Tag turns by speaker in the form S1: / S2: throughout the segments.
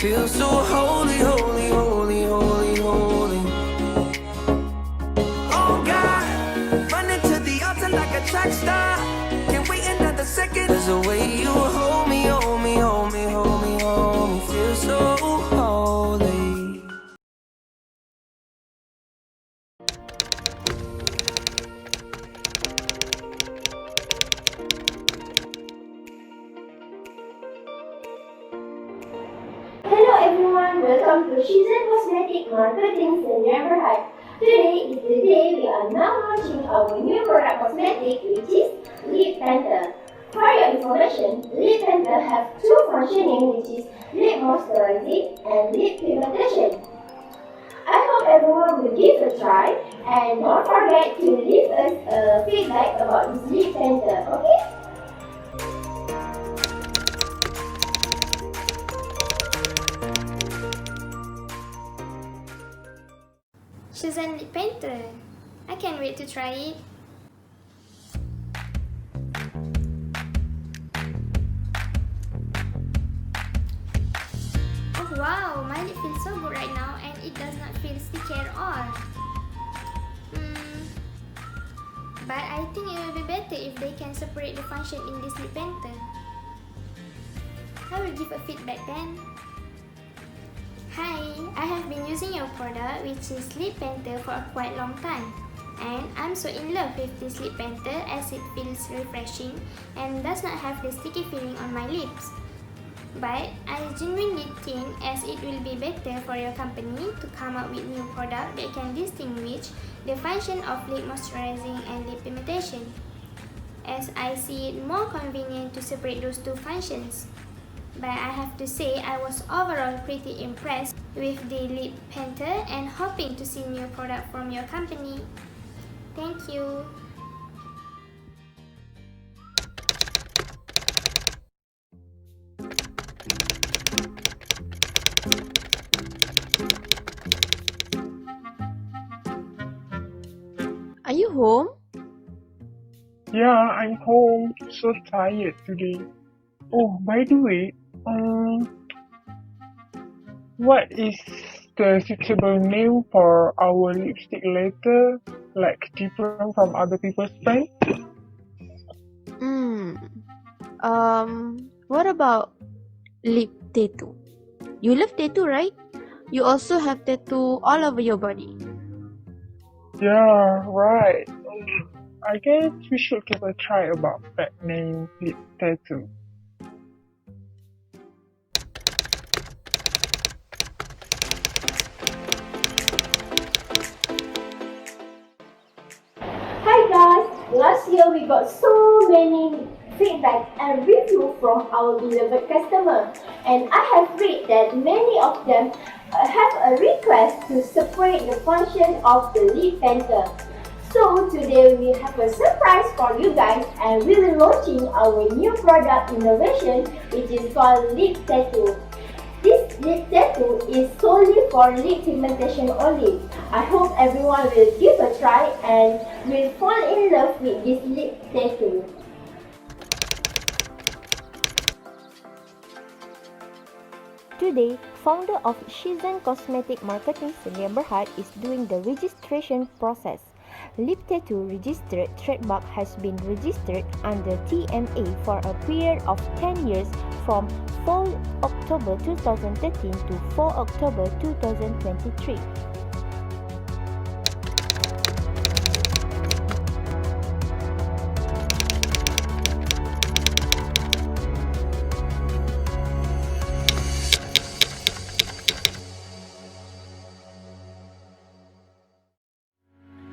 S1: feel so holy, holy, holy, holy, holy. Oh God, running to the altar like a track star. Can't wait another second. There's a way you hold me, hold me, hold me, hold me, hold me. Feel so holy.
S2: Hello everyone, welcome to Shizens Cosmetics Marketing Sdn Bhd. Today is the day we are now launching our new product cosmetic, which is Lip Tenter. For your information, Lip Tenter have two functioning, which is lip moisturizing and lip pigmentation. I hope everyone will give a try and don't forget to leave us a feedback about this Lip Tenter, okay?
S3: Shizens Lip Painter. I can't wait to try it. Oh wow, my lip feels so good right now and it does not feel sticky at all. But I think it will be better if they can separate the function in this lip painter. I will give a feedback then. Hi, I have been using your product, which is Lip Painter, for a quite long time, and I'm so in love with this Lip Painter as it feels refreshing and does not have the sticky feeling on my lips. But I genuinely think as it will be better for your company to come up with new product that can distinguish the function of lip moisturizing and lip pigmentation, as I see it more convenient to separate those two functions. But I have to say I was overall pretty impressed with the Lip Painter and hoping to see new product from your company. Thank you.
S4: Are you home?
S5: Yeah, I'm home. So tired today. Oh, by the way, what is the suitable name for our lipstick later? Like different from other people's brand?
S4: What about lip tattoo? You love tattoo, right? You also have tattoo all over your body.
S5: Yeah, right. I guess we should give a try about that name lip tattoo.
S2: Hi guys! Last year we got so many feedback and review from our beloved customer, and I have read that many of them have a request to separate the function of the lip painter. So today we have a surprise for you guys, and we will launching our new product innovation, which is called Lip Tattoo. This lip tattoo is solely for lip pigmentation only. I hope everyone will give a try and will fall in love with this lip tattoo.
S6: Today, founder of Shizens Cosmetics Marketing Sdn Bhd is doing the registration process. Lip tattoo registered trademark has been registered under TMA for a period of 10 years from 4 October 2013 to 4 October 2023.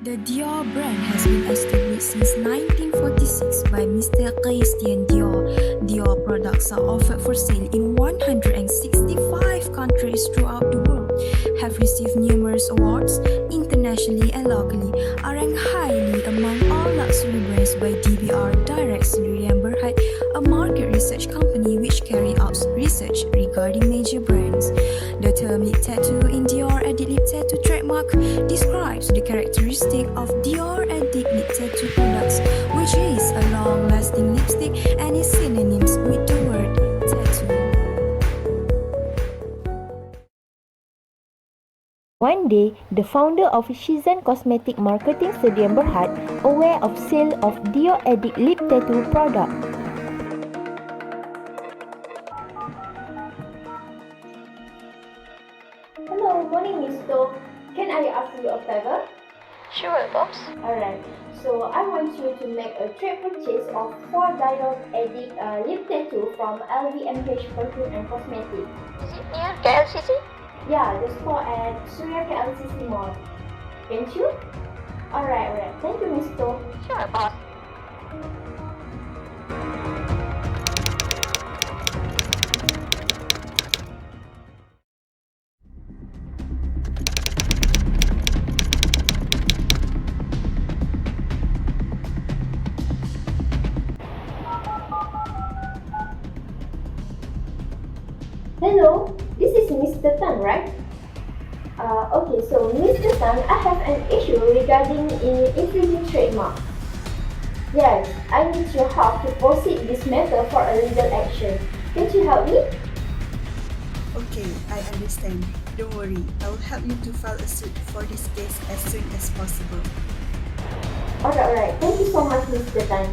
S7: The Dior brand has been established since 1946 by Mr. Christian Dior. Dior products are offered for sale in 165 countries throughout the world, have received numerous awards internationally and locally, are ranked highly among all luxury brands by DBR Direct Sdn Bhd, a market research company which carry out research regarding major brands. The term lip tattoo in Dior Adli lip tattoo trademark describes the characteristic of Dior Adli lip tattoo products, which is a long-lasting lipstick and is synonymous with the word tattoo.
S6: One day, the founder of Shizens Cosmetics Marketing Sdn Bhd aware of sale of Dior Addict lip tattoo product.
S2: Hello, morning, Miss Do. Can I ask you a favor?
S4: Sure, boss.
S2: Alright, so I want you to make a trade purchase of 4 Dior Addict lip tattoo from LVMH Perfume and Cosmetics.
S4: Is it near KLCC?
S2: Yeah, the store at Surenraj A Mall. Can't you? Alright. Thank you, Miss Do.
S4: Sure, boss.
S2: Hello, this is Mr. Tan, right? Okay, so Mr. Tan, I have an issue regarding infringing trademark. Yes, I need your help to proceed this matter for a legal action. Can you help me?
S8: Okay, I understand. Don't worry, I will help you to file a suit for this case as soon as possible.
S2: Alright. Thank you so much, Mr. Tan.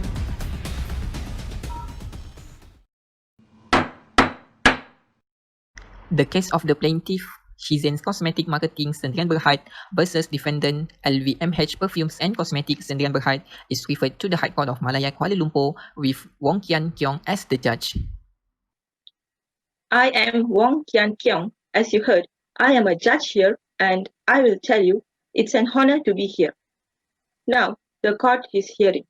S9: The case of the plaintiff, Shizens Cosmetics Marketing Sdn Bhd versus defendant LVMH Perfumes and Cosmetics Sdn Bhd is referred to the High Court of Malaya Kuala Lumpur with Wong Kian Keong as the judge.
S10: I am Wong Kian Keong. As you heard, I am a judge here and I will tell you it's an honor to be here. Now, the court is hearing.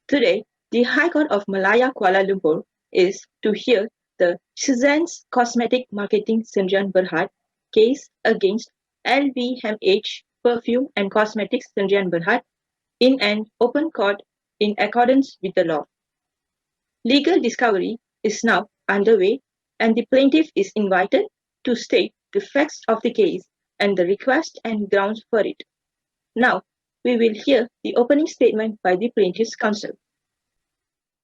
S10: Today, the High Court of Malaya Kuala Lumpur is to hear the Shizens Cosmetics Marketing Sdn Bhd case against LVMH Perfume and Cosmetics Sdn Bhd in an open court in accordance with the law. Legal discovery is now underway and the plaintiff is invited to state the facts of the case and the request and grounds for it. Now, we will hear the opening statement by the plaintiff's counsel.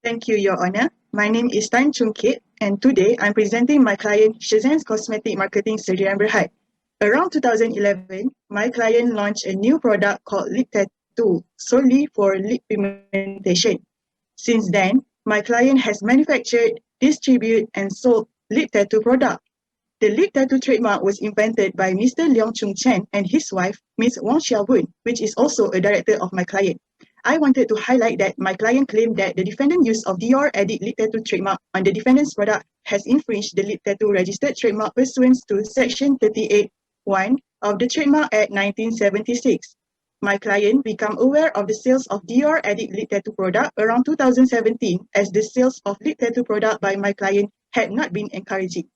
S8: Thank you, Your Honor. My name is Tan Chung Kit, and today I'm presenting my client Shizens Cosmetics Marketing Sdn Bhd. Around 2011, my client launched a new product called lip tattoo solely for lip pigmentation. Since then, my client has manufactured, distributed, and sold lip tattoo product. The lip tattoo trademark was invented by Mr. Leong Chung Chen and his wife, Ms. Wong Xiaobun, which is also a director of my client. I wanted to highlight that my client claimed that the defendant use of Dior Addict lip tattoo trademark on the defendant's product has infringed the lip tattoo registered trademark pursuant to Section 38(1) of the Trademark Act 1976. My client became aware of the sales of Dior Addict lip tattoo product around 2017 as the sales of lip tattoo product by my client had not been encouraging.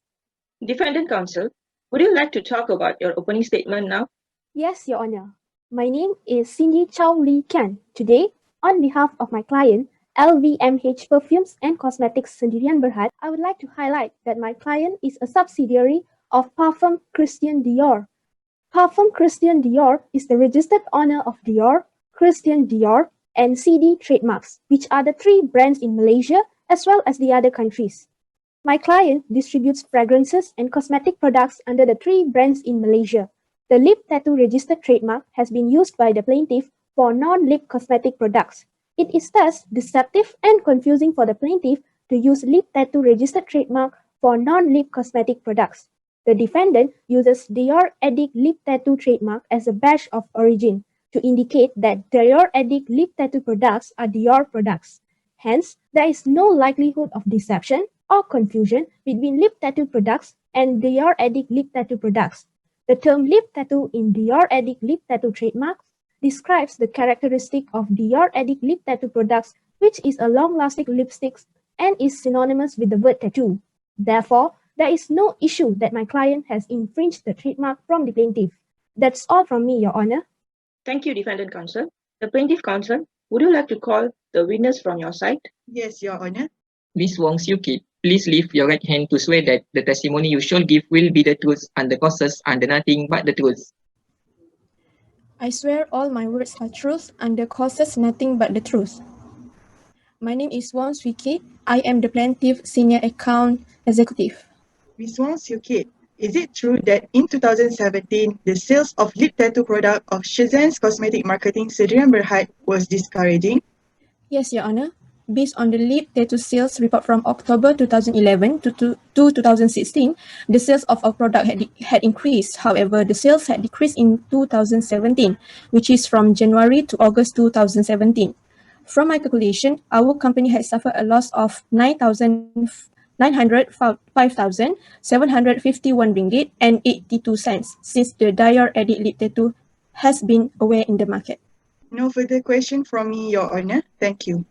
S10: Defendant counsel, would you like to talk about your opening statement now?
S11: Yes, Your Honor. My name is Cindy Chow Lee Kian. Today, on behalf of my client, LVMH Perfumes and Cosmetics Sdn Bhd, I would like to highlight that my client is a subsidiary of Parfum Christian Dior. Parfum Christian Dior is the registered owner of Dior, Christian Dior, and CD trademarks, which are the 3 brands in Malaysia as well as the other countries. My client distributes fragrances and cosmetic products under the 3 brands in Malaysia. The lip tattoo registered trademark has been used by the plaintiff for non-lip cosmetic products. It is thus deceptive and confusing for the plaintiff to use lip tattoo registered trademark for non-lip cosmetic products. The defendant uses Dior Addict lip tattoo trademark as a badge of origin to indicate that Dior Addict lip tattoo products are Dior products. Hence, there is no likelihood of deception or confusion between lip tattoo products and Dior Addict lip tattoo products. The term lip tattoo in Dior Addict lip tattoo trademark describes the characteristic of Dior Addict lip tattoo products, which is a long-lasting lipstick and is synonymous with the word tattoo. Therefore, there is no issue that my client has infringed the trademark from the plaintiff. That's all from me, Your Honor.
S10: Thank you, defendant counsel. The plaintiff counsel, would you like to call the witness from your side?
S8: Yes, Your Honor.
S9: Ms. Wong Siu Kit, please lift your right hand to swear that the testimony you shall give will be the truth and the causes and nothing but the truth.
S12: I swear all my words are truth and the causes nothing but the truth. My name is Wong Siu Kit. I am the plaintiff senior account executive.
S8: Ms. Wong Siu Kit, Is it true that in 2017, the sales of lip tattoo product of Shizens Cosmetics Marketing Sdn Bhd was discouraging?
S12: Yes, Your Honor. Based on the lip tattoo sales report from October 2011 to 2016, the sales of our product had increased. However, the sales had decreased in 2017, which is from January to August 2017. From my calculation, our company had suffered a loss of 9,905,751 ringgit and 82 cents since the Dior Edit lip tattoo has been aware in the market.
S8: No further question from me, Your Honor. Thank you.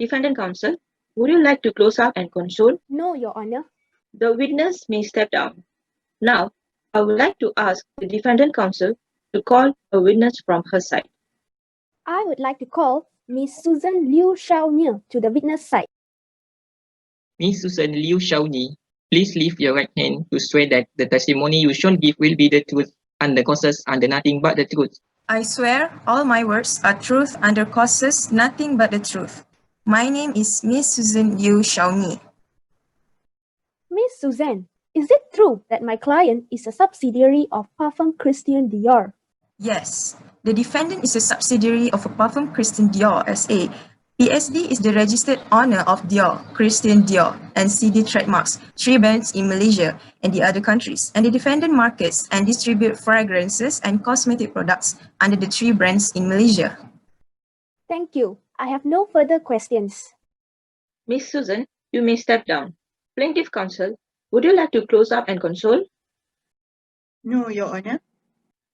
S10: Defendant counsel, would you like to close up and console?
S11: No, Your Honor.
S10: The witness may step down. Now, I would like to ask the defendant counsel to call a witness from her side.
S11: I would like to call Miss Susan Liu Xiaonie to the witness side.
S9: Ms. Susan Liu Xiaonie, please lift your right hand to swear that the testimony you shall give will be the truth and the causes and nothing but the truth.
S12: I swear all my words are truth under causes nothing but the truth. My name is Miss Susan Liu Xiaonie.
S11: Miss Suzanne, is it true that my client is a subsidiary of Parfum Christian Dior?
S12: Yes, the defendant is a subsidiary of a Parfum Christian Dior SA. PSD is the registered owner of Dior, Christian Dior, and CD trademarks, 3 brands in Malaysia and the other countries, and the defendant markets and distribute fragrances and cosmetic products under the 3 brands in Malaysia.
S11: Thank you. I have no further questions.
S10: Miss Susan, you may step down. Plaintiff counsel, would you like to close up and console?
S8: No, Your Honor.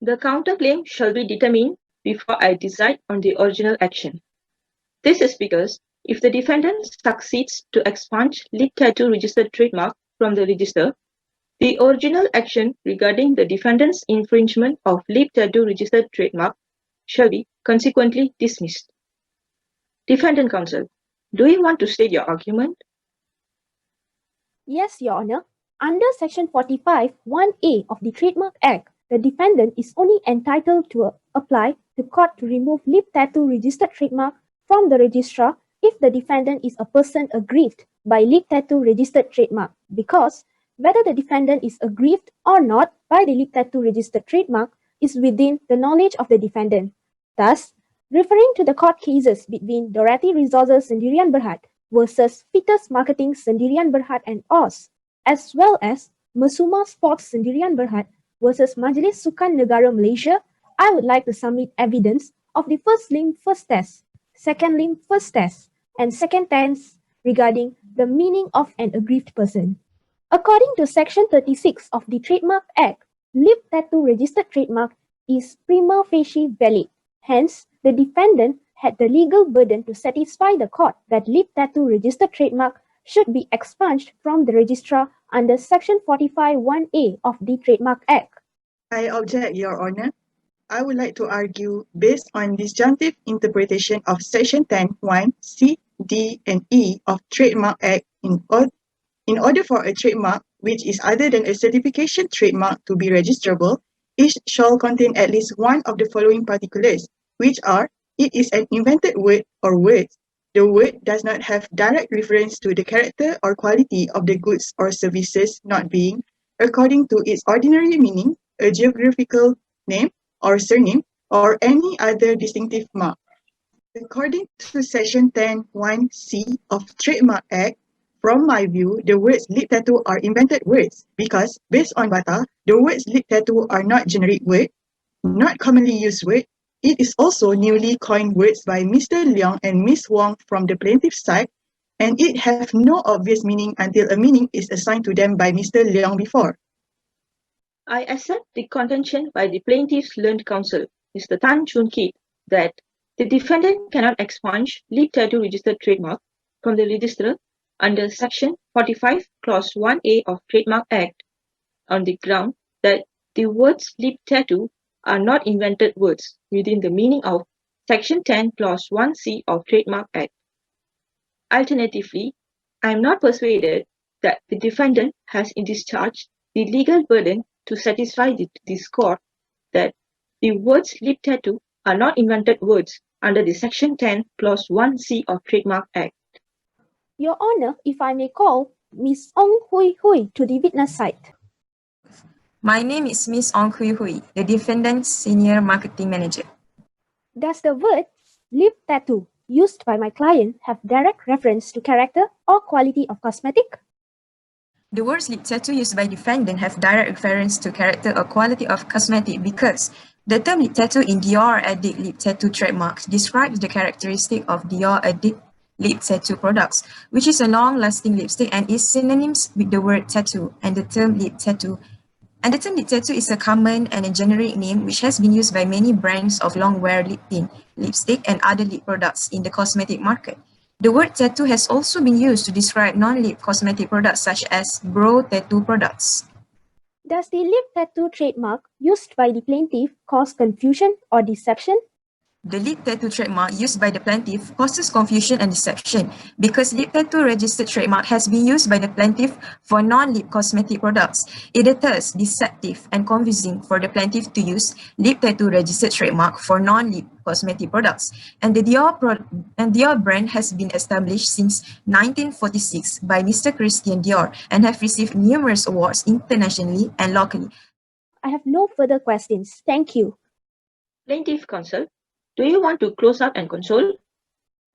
S10: The counterclaim shall be determined before I decide on the original action. This is because if the defendant succeeds to expunge lip tattoo registered trademark from the register, the original action regarding the defendant's infringement of lip tattoo registered trademark shall be consequently dismissed. Defendant counsel, do you want to state your argument?
S11: Yes, Your Honor. Under Section 45, 1A of the Trademark Act, the defendant is only entitled to apply to court to remove lip tattoo registered trademark from the registrar if the defendant is a person aggrieved by lip tattoo registered trademark, because whether the defendant is aggrieved or not by the lip tattoo registered trademark is within the knowledge of the defendant. Thus, referring to the court cases between Dorothy Resources Sdn Bhd versus Fitus Marketing Sdn Bhd and Oz, as well as Mesuma Sports Sdn Bhd versus Majlis Sukan Negara Malaysia, I would like to submit evidence of the first limb first test, second limb first test, and second test regarding the meaning of an aggrieved person. According to Section 36 of the Trademark Act, lip tattoo registered trademark is prima facie valid. Hence, the defendant had the legal burden to satisfy the court that lip tattoo registered trademark should be expunged from the registrar under Section 45 1A of the Trademark Act.
S8: I object, Your Honor. I would like to argue, based on disjunctive interpretation of Section 10(1) C, D, and E of Trademark Act, in order for a trademark which is other than a certification trademark to be registrable, it shall contain at least one of the following particulars, which are: it is an invented word or words. The word does not have direct reference to the character or quality of the goods or services, not being, according to its ordinary meaning, a geographical name or surname or any other distinctive mark. According to Section 10(1)(c) of Trademark Act, from my view, the words lip tattoo are invented words because, based on Bata, the words lip tattoo are not generic word, not commonly used word. It is also newly coined words by Mr. Leong and Ms. Wong from the plaintiff's side, and it have no obvious meaning until a meaning is assigned to them by Mr. Leong before.
S10: I accept the contention by the plaintiff's learned counsel, Mr. Tan Choon Kit, that the defendant cannot expunge lip tattoo registered trademark from the register under Section 45 Clause 1A of Trademark Act on the ground that the words lip tattoo are not invented words within the meaning of Section 10 Clause 1C of Trademark Act. Alternatively, I am not persuaded that the defendant has in discharge the legal burden to satisfy this court that the words lip tattoo are not invented words under the Section 10 Clause 1C of Trademark Act.
S11: Your Honor, if I may call Ms. Ong Hui Hui to the witness side.
S12: My name is Miss Ong Hui, the defendant's senior marketing manager.
S11: Does the word lip tattoo used by my client have direct reference to character or quality of cosmetic?
S12: The words lip tattoo used by defendant have direct reference to character or quality of cosmetic because the term lip tattoo in Dior Addict lip tattoo trademarks describes the characteristic of Dior Addict lip tattoo products, which is a long-lasting lipstick and is synonymous with the word tattoo and the term lip tattoo. And the term lip tattoo is a common and a generic name which has been used by many brands of long-wear lip tint, lipstick, and other lip products in the cosmetic market. The word tattoo has also been used to describe non-lip cosmetic products such as brow tattoo products.
S11: Does the lip tattoo trademark used by the plaintiff cause confusion or deception?
S12: The lip tattoo trademark used by the plaintiff causes confusion and deception because lip tattoo registered trademark has been used by the plaintiff for non-lip cosmetic products. It is thus deceptive and confusing for the plaintiff to use lip tattoo registered trademark for non-lip cosmetic products. And the Dior brand has been established since 1946 by Mr. Christian Dior and have received numerous awards internationally and locally.
S11: I have no further questions. Thank you.
S10: Plaintiff counsel, do you want to close up and console?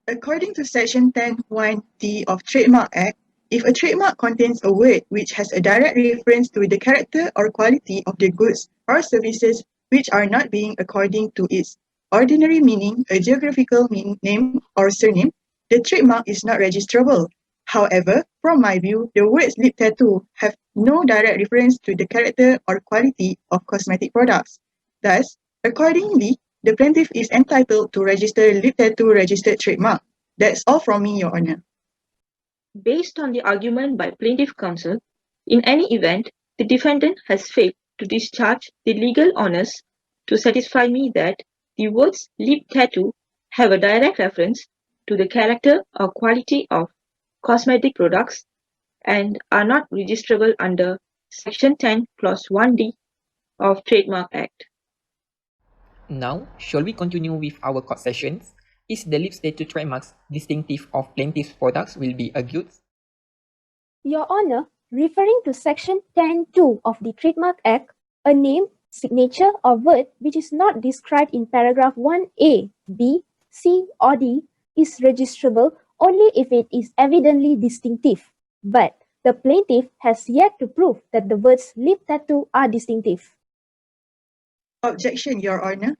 S8: According to Section 10(1)(d) of Trademark Act, if a trademark contains a word which has a direct reference to the character or quality of the goods or services which are not being according to its ordinary meaning, a geographical name or surname, the trademark is not registrable. However, from my view, the words lip tattoo have no direct reference to the character or quality of cosmetic products. Thus, accordingly, the plaintiff is entitled to register lip tattoo registered trademark. That's all from me, Your Honour.
S10: Based on the argument by plaintiff counsel, in any event, the defendant has failed to discharge the legal honors to satisfy me that the words lip tattoo have a direct reference to the character or quality of cosmetic products and are not registrable under Section 10, Clause 1D of Trademark Act.
S9: Now, shall we continue with our court sessions? Is the lip tattoo trademarks distinctive of plaintiff's products will be argued?
S11: Your Honour, referring to Section 10(2) of the Trademark Act, a name, signature, or word which is not described in paragraph 1A, B, C, or D is registrable only if it is evidently distinctive. But the plaintiff has yet to prove that the words lip tattoo are distinctive.
S8: Objection, Your Honour.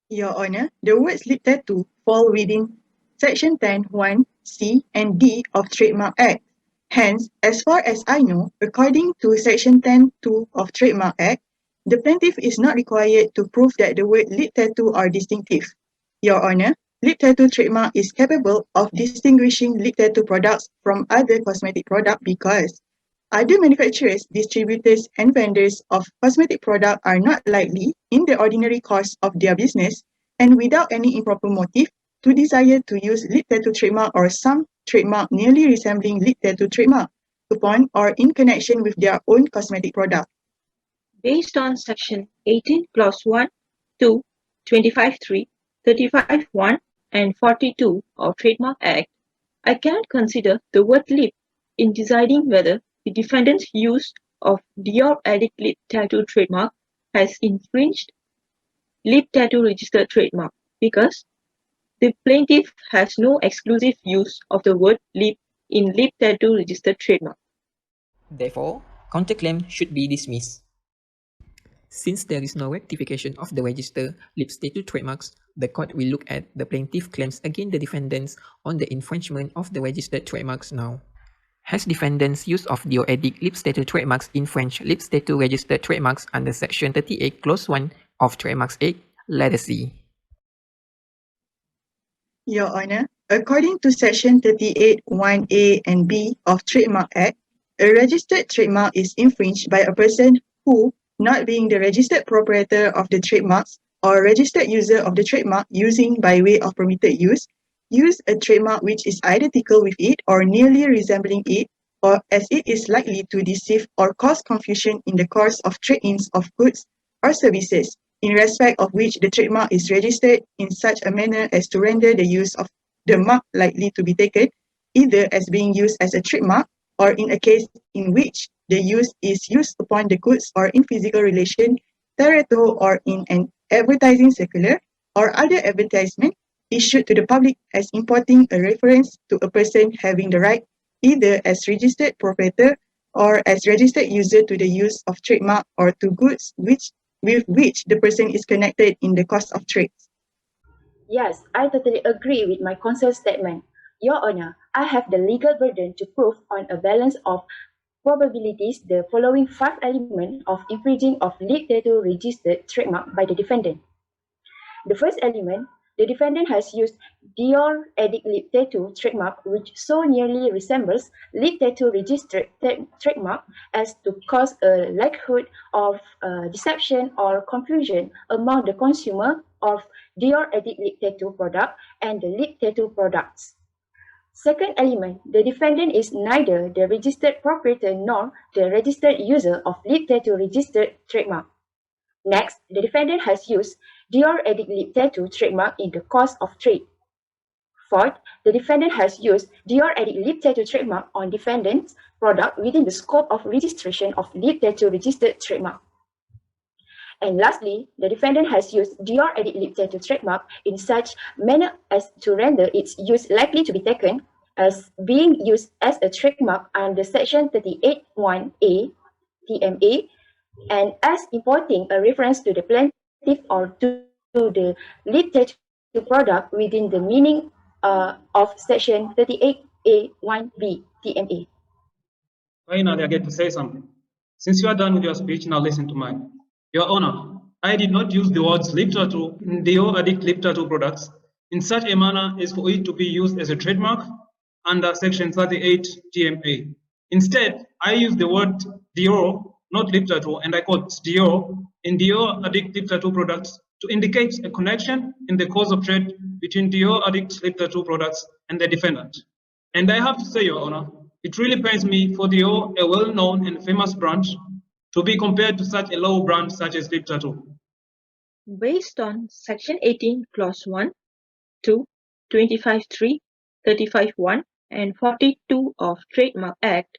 S8: Your Honour, the words lip tattoo fall within Section 10(1)(c) and D of Trademark Act. Hence, as far as I know, according to Section 10(2) of Trademark Act, the plaintiff is not required to prove that the word lip tattoo are distinctive. Your Honour, lip tattoo trademark is capable of distinguishing lip tattoo products from other cosmetic products because other manufacturers, distributors, and vendors of cosmetic products are not likely, in the ordinary course of their business and without any improper motive, to desire to use lip tattoo trademark or some trademark nearly resembling lip tattoo trademark upon or in connection with their own cosmetic product.
S10: Based on Section 18, Clause 1, 2, 25(3), 35(1), and 42 of Trademark Act, I cannot consider the word lip in deciding whether the defendant's use of Dior Addict lip tattoo trademark has infringed lip tattoo registered trademark because the plaintiff has no exclusive use of the word lip in lip tattoo registered trademark.
S9: Therefore, counterclaim should be dismissed. Since there is no rectification of the register lip tattoo trademarks, the court will look at the plaintiff claims against the defendants on the infringement of the registered trademarks now. Has defendants' use of Dior Addict lip tattoo trademarks infringed lip tattoo registered trademarks under Section 38, Clause 1 of Trademarks Act? Let us see.
S8: Your Honour, according to Section 38, 1A and B of Trademark Act, a registered trademark is infringed by a person who, not being the registered proprietor of the trademarks or registered user of the trademark using by way of permitted use a trademark which is identical with it or nearly resembling it, or as it is likely to deceive or cause confusion in the course of trade-ins of goods or services, in respect of which the trademark is registered in such a manner as to render the use of the mark likely to be taken, either as being used as a trademark or in a case in which the use is used upon the goods or in physical relation, thereto, or in an advertising circular or other advertisement issued to the public as importing a reference to a person having the right either as registered proprietor or as registered user to the use of trademark or to goods with which the person is connected in the course of trade.
S13: Yes, I totally agree with my counsel statement. Your Honor, I have the legal burden to prove on a balance of probabilities the following 5 elements of infringing of lip tattoo registered trademark by the defendant. The first element, the defendant has used Dior Addict Lip Tattoo trademark which so nearly resembles lip tattoo registered trademark as to cause a likelihood of deception or confusion among the consumer of Dior Addict Lip Tattoo product and the lip tattoo products. Second element, the defendant is neither the registered proprietor nor the registered user of lip tattoo registered trademark. Next, the defendant has used Dior Addict Lip Tattoo trademark in the course of trade. Fourth, the defendant has used Dior Addict Lip Tattoo trademark on defendant's product within the scope of registration of lip tattoo registered trademark. And lastly, the defendant has used Dior Addict Lip Tattoo trademark in such manner as to render its use likely to be taken as being used as a trademark under Section 38(1)(a) TMA and as importing a reference to the plaintiff or to the lip tattoo product within the meaning of Section 38(a)(1)(b) TMA.
S14: Aina, I get to say something. Since you are done with your speech, now listen to mine. Your Honor, I did not use the words lip tattoo in Dior Addict Lip Tattoo products in such a manner as for it to be used as a trademark under Section 38 TMA. Instead, I used the word Dior, not lip tattoo, and I quote Dior in Dior Addict Lip Tattoo products to indicate a connection in the course of trade between Dior Addict Lip Tattoo products and the defendant. And I have to say, Your Honor, it really pains me for Dior, a well-known and famous brand, to be compared to such a low brand such as lip tattoo.
S10: Based on Section 18, Clause 1, 2, 25(3), 35(1), and 42 of Trademark Act,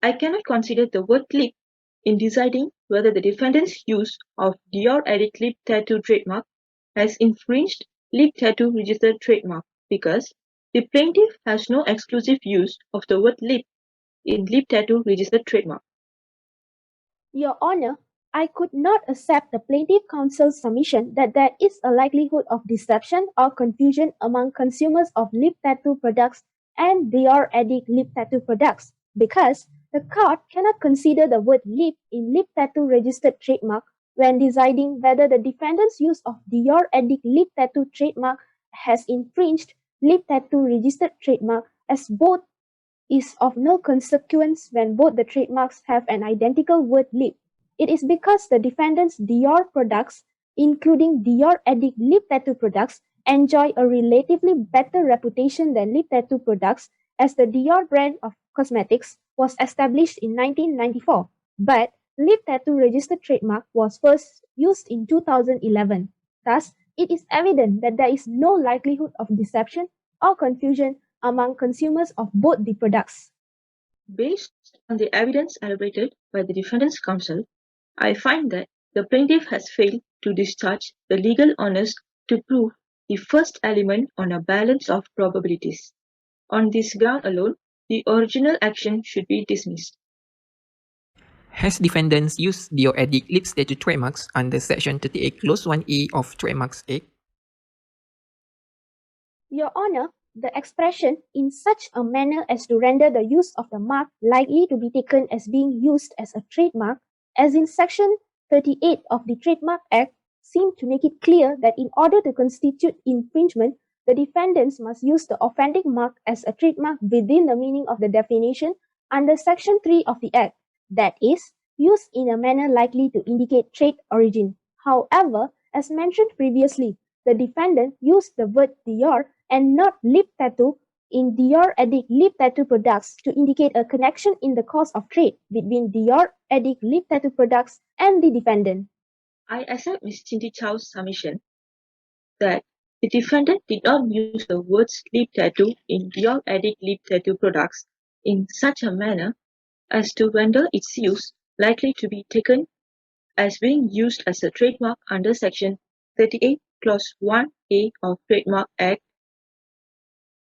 S10: I cannot consider the word lip in deciding whether the defendant's use of Dior Addict Lip Tattoo trademark has infringed lip tattoo registered trademark because the plaintiff has no exclusive use of the word lip in lip tattoo registered trademark.
S11: Your Honor, I could not accept the plaintiff counsel's submission that there is a likelihood of deception or confusion among consumers of lip tattoo products and Dior Addict Lip Tattoo products because the court cannot consider the word lip in lip tattoo registered trademark when deciding whether the defendant's use of Dior Addict Lip Tattoo trademark has infringed lip tattoo registered trademark, as both is of no consequence when both the trademarks have an identical word lip. It is because the defendant's Dior products, including Dior Addict Lip Tattoo products, enjoy a relatively better reputation than lip tattoo products, as the Dior brand of cosmetics was established in 1994, but lip tattoo registered trademark was first used in 2011. Thus, it is evident that there is no likelihood of deception or confusion among consumers of both the products.
S10: Based on the evidence elaborated by the defendant's counsel, I find that the plaintiff has failed to discharge the legal onus to prove the first element on a balance of probabilities. On this ground alone, the original action should be dismissed.
S9: Has defendants used Dior Addict Lip Tattoo trademarks under Section 38 Clause 1A of Trademarks Act?
S11: Your Honor, the expression in such a manner as to render the use of the mark likely to be taken as being used as a trademark, as in Section 38 of the Trademark Act, seem to make it clear that in order to constitute infringement, the defendants must use the authentic mark as a trademark within the meaning of the definition under Section 3 of the Act, that is, used in a manner likely to indicate trade origin. However, as mentioned previously, the defendant used the word Dior and not lip tattoo in Dior Addict Lip Tattoo products to indicate a connection in the course of trade between Dior Addict Lip Tattoo products and the defendant.
S10: I accept Ms. Cindy Chow's submission that the defendant did not use the words lip tattoo in Dior Addict Lip Tattoo products in such a manner as to render its use likely to be taken as being used as a trademark under Section 38 Clause 1A of Trademark Act.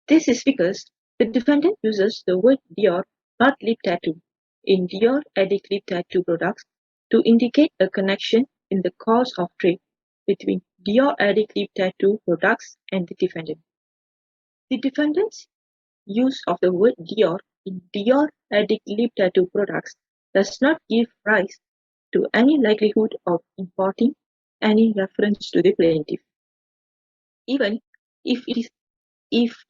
S10: This is because the defendant uses the word Dior, not lip tattoo, in Dior Addict lip tattoo products to indicate a connection in the course of trade between Dior Addict lip tattoo products and the defendant. The defendant's use of the word Dior in Dior Addict lip tattoo products does not give rise to any likelihood of importing any reference to the plaintiff. Even if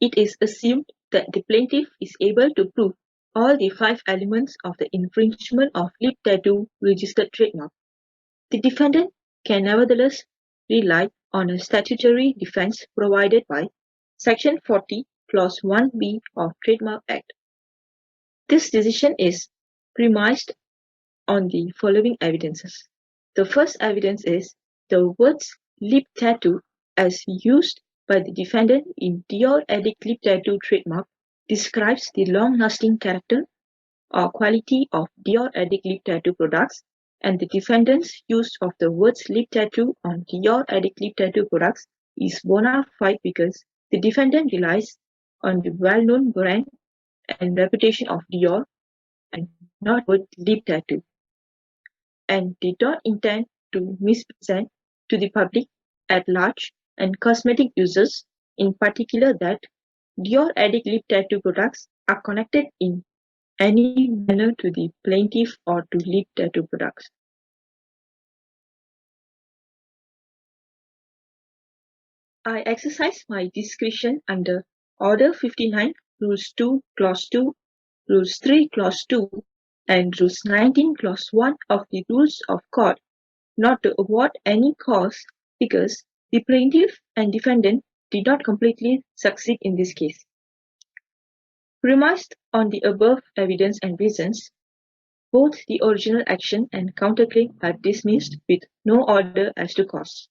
S10: it is assumed that the plaintiff is able to prove all the 5 elements of the infringement of lip tattoo registered trademark, the defendant can nevertheless rely on a statutory defense provided by Section 40, Clause 1B of Trademark Act. This decision is premised on the following evidences. The first evidence is the words lip tattoo as used by the defendant in Dior Addict lip tattoo trademark describes the long-lasting character or quality of Dior Addict lip tattoo products, and the defendant's use of the words lip tattoo on Dior Addict lip tattoo products is bona fide because the defendant relies on the well-known brand and reputation of Dior and not word lip tattoo, and did not intend to misrepresent to the public at large and cosmetic users in particular that Dior Addict lip tattoo products are connected in any manner to the plaintiff or to lip tattoo products. I exercise my discretion under Order 59, Rules 2, Clause 2, Rules 3, Clause 2, and Rules 19, Clause 1 of the Rules of Court not to award any cause because the plaintiff and defendant did not completely succeed in this case. Premised on the above evidence and reasons, both the original action and counterclaim are dismissed with no order as to cause.